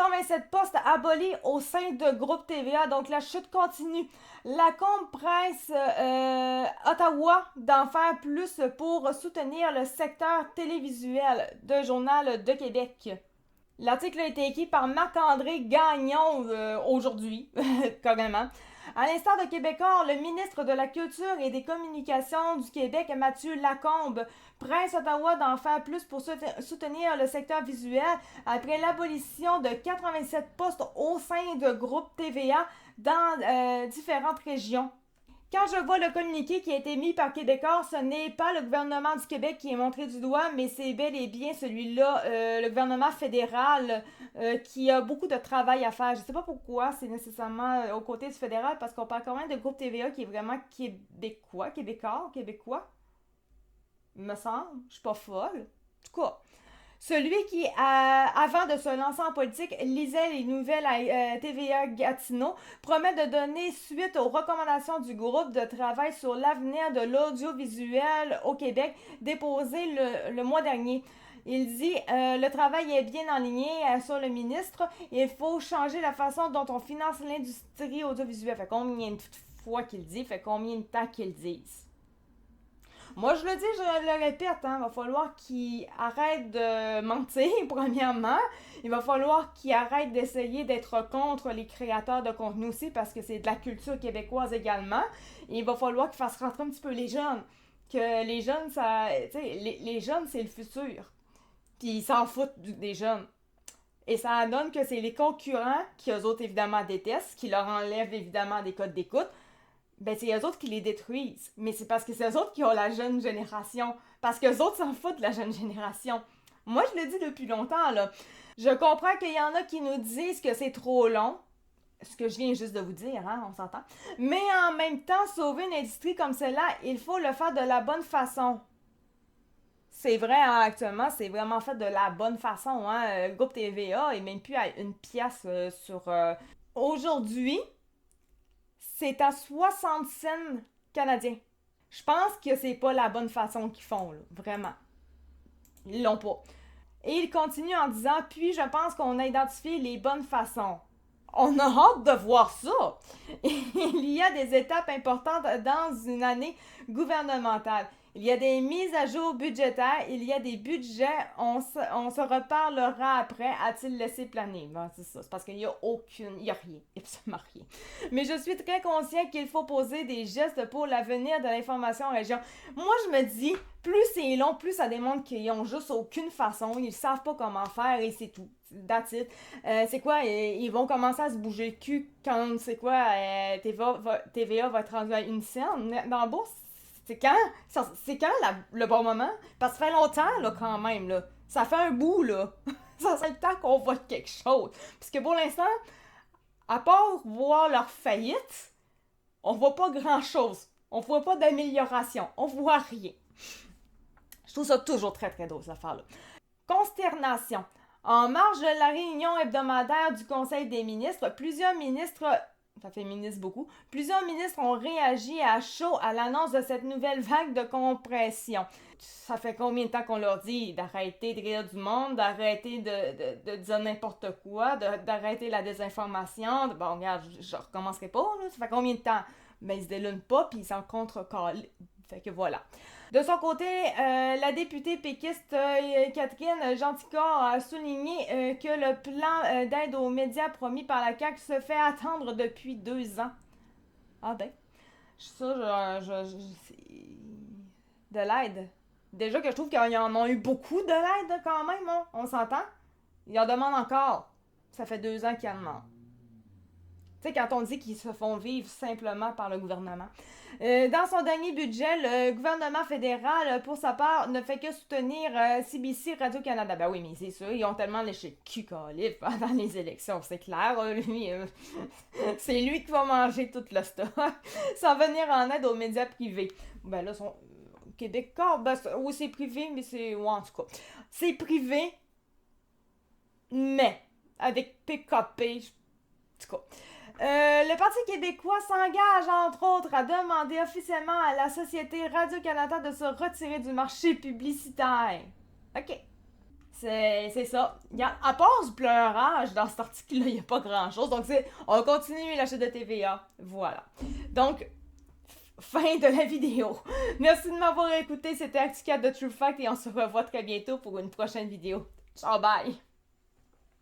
87 postes abolis au sein de Groupe TVA, donc la chute continue. Lacombe presse Ottawa d'en faire plus pour soutenir le secteur télévisuel de Journal de Québec. L'article a été écrit par Marc-André Gagnon aujourd'hui, carrément. À l'instar de Québécois, le ministre de la Culture et des Communications du Québec, Mathieu Lacombe, presse Ottawa d'en faire plus pour soutenir le secteur visuel après l'abolition de 87 postes au sein de Groupe TVA dans différentes régions. Quand je vois le communiqué qui a été mis par Québécois, ce n'est pas le gouvernement du Québec qui est montré du doigt, mais c'est bel et bien celui-là, le gouvernement fédéral, qui a beaucoup de travail à faire. Je ne sais pas pourquoi c'est nécessairement aux côtés du fédéral, parce qu'on parle quand même de groupe TVA qui est vraiment québécois, me semble. Je suis pas folle. En tout cas, celui qui, avant de se lancer en politique, lisait les nouvelles à TVA Gatineau, promet de donner suite aux recommandations du groupe de travail sur l'avenir de l'audiovisuel au Québec, déposé le mois dernier. Il dit le travail est bien enligné sur le ministre. Il faut changer la façon dont on finance l'industrie audiovisuelle. Fait combien de fois qu'il dit, fait combien de temps qu'il dise. Moi, je le dis, je le répète, il va falloir qu'il arrête de mentir, premièrement. Il va falloir qu'il arrête d'essayer d'être contre les créateurs de contenu aussi, parce que c'est de la culture québécoise également. Et il va falloir qu'il fasse rentrer un petit peu les jeunes. Que les jeunes, ça, les jeunes, c'est le futur. Puis ils s'en foutent des jeunes. Et ça donne que c'est les concurrents, qui eux autres évidemment détestent, qui leur enlèvent évidemment des codes d'écoute, ben c'est eux autres qui les détruisent. Mais c'est parce que c'est eux autres qui ont la jeune génération. Parce que eux autres s'en foutent de la jeune génération. Moi, je le dis depuis longtemps, là. Je comprends qu'il y en a qui nous disent que c'est trop long. Ce que je viens juste de vous dire, hein, on s'entend. Mais en même temps, sauver une industrie comme celle-là, il faut le faire de la bonne façon. C'est vrai, hein, actuellement, c'est vraiment fait de la bonne façon. Hein. Le groupe TVA est même plus à une pièce sur... Aujourd'hui, c'est à 60 cents canadiens. Je pense que c'est pas la bonne façon qu'ils font, là, vraiment. Ils l'ont pas. Et il continue en disant, puis je pense qu'on a identifié les bonnes façons. On a hâte de voir ça. Il y a des étapes importantes dans une année gouvernementale. Il y a des mises à jour budgétaires, il y a des budgets, on se reparlera après, a-t-il laissé planer? Bon, c'est ça, c'est parce qu'il n'y a il y a rien, absolument rien. Mais je suis très conscient qu'il faut poser des gestes pour l'avenir de l'information en région. Moi, je me dis, plus c'est long, plus ça démontre qu'ils ont juste aucune façon, ils savent pas comment faire et c'est tout. That's it. C'est quoi, ils vont commencer à se bouger le cul quand, c'est quoi, TVA va être rendu à une scène dans la bourse? C'est quand? C'est quand le bon moment? Parce que ça fait longtemps, là, quand même, là. Ça fait un bout, là. Ça fait le temps qu'on voit quelque chose. Parce que pour l'instant, à part voir leur faillite, on voit pas grand-chose. On voit pas d'amélioration. On voit rien. Je trouve ça toujours très, très drôle, cette affaire-là. Consternation. En marge de la réunion hebdomadaire du Conseil des ministres, plusieurs ministres... Ça féminise beaucoup. Plusieurs ministres ont réagi à chaud à l'annonce de cette nouvelle vague de compression. Ça fait combien de temps qu'on leur dit d'arrêter de rire du monde, d'arrêter de dire n'importe quoi, d'arrêter la désinformation? Bon, regarde, je recommencerai pas, là. Ça fait combien de temps? Mais ils se délunent pas, puis ils s'en contre-calent. Fait que voilà. De son côté, la députée péquiste Catherine Gentilcorps a souligné que le plan d'aide aux médias promis par la CAQ se fait attendre depuis 2 ans. Ah ben, ça, de l'aide. Déjà que je trouve qu'ils en ont eu beaucoup de l'aide quand même, hein? On s'entend? Ils en demandent encore. Ça fait 2 ans qu'ils en demandent. Tu sais, quand on dit qu'ils se font vivre simplement par le gouvernement. Dans son dernier budget, le gouvernement fédéral, pour sa part, ne fait que soutenir CBC Radio-Canada. Ben oui, mais c'est sûr, ils ont tellement léché le cul calife pendant les élections, c'est clair. Lui, c'est lui qui va manger tout le stock, sans venir en aide aux médias privés. Ben là, son Québécois, ben, oui, c'est privé, mais c'est... Ouais, en tout cas, c'est privé, mais avec PKP, en tout cas... le Parti québécois s'engage, entre autres, à demander officiellement à la société Radio-Canada de se retirer du marché publicitaire. OK. C'est ça. À part du pleurage, dans cet article-là, il n'y a pas grand-chose. Donc, on continue l'achat de TVA. Voilà. Donc, fin de la vidéo. Merci de m'avoir écouté. C'était Actu4 de True Fact et on se revoit très bientôt pour une prochaine vidéo. Ciao, bye!